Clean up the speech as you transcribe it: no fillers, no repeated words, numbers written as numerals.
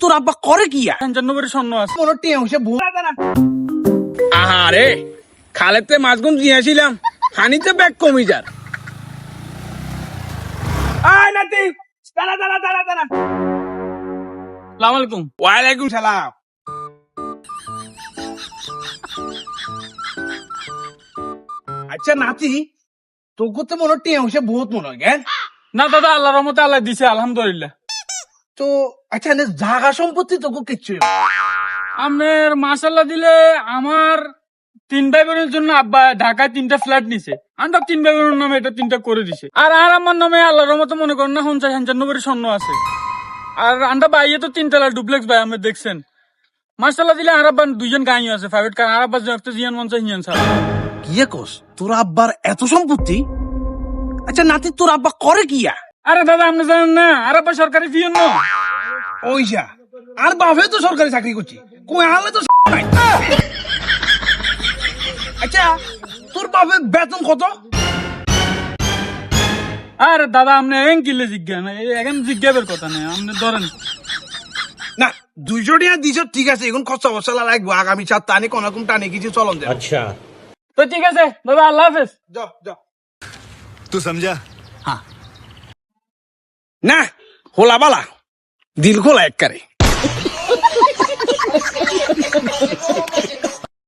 তোর আব্বা করে কি? 95 স্বর্ণ আছে। মনে টিয়া হইছে আহারে খালেতে মাছগুন দিয়েছিলাম, হানিতে ব্যাগ কমি যার। আয় নাতি, দাঁড়া দাঁড়া দাঁড়া দাঁড়া। সালাম আলাইকুম। ওয়ালাইকুম সালাম। আচ্ছা নাতি, তোকে তো মনে টিয়া হইছে বহুত মনে হয় জ্ঞান। না দাদা, আল্লাহর রহমতে আল্লাহ দিছে, আলহামদুলিল্লাহ। তো আচ্ছা জাগা সম্পত্তি তোকে কিচ্ছু আপনার মাশাল্লাহ দিলে আমার 3 ভাই বোনের জন্য আব্বা ঢাকায় 3টা ফ্ল্যাট নিছে। আমরা 3 ভাই বোনের নামে এটা 3টা করে দিছে। আর আমার নামে আল্লাহর রহমতে মনে করেন না 95 স্বর্ণ আছে। আর আমরা বাইয়ে তো 3 তলা ডুপ্লেক্স ভাই আপনি দেখছেন। মাশাল্লাহ দিলে আর আব্বা 2জন গাঁই আছে প্রাইভেট কার। আর আব্বা একটা জিয়ান মঞ্চ হিয়ান ছাড়া। কি কস তোর আব্বার এত সম্পত্তি? আচ্ছা নাতি, তোর আব্বা করে কি? আরে দাদা আপনি জানেন না, আর আব্বা সরকারি পিয়ন না। ওইসা আর বাপে তো সরকারি চাকরি করছি, কই আলে তো নাই। আচ্ছা তোর বাপের বেতন কত? আরে দাদা আপনি এখন কিলে জিজ্ঞাসা এখন জিজ্ঞাসের কথা নেই, আপনি ধরেন না 200 টাকা দিছ ঠিক আছে, এখন খরচা বসালা লাগবো আগামী 7 টানে কোন রকম টানে কিছু চলন দেব। अच्छा তো ঠিক আছে দাদা, আল্লাহ হাফেজ। যা যা। तू समझा? না হোলা বালা দিল খোলা এককারে।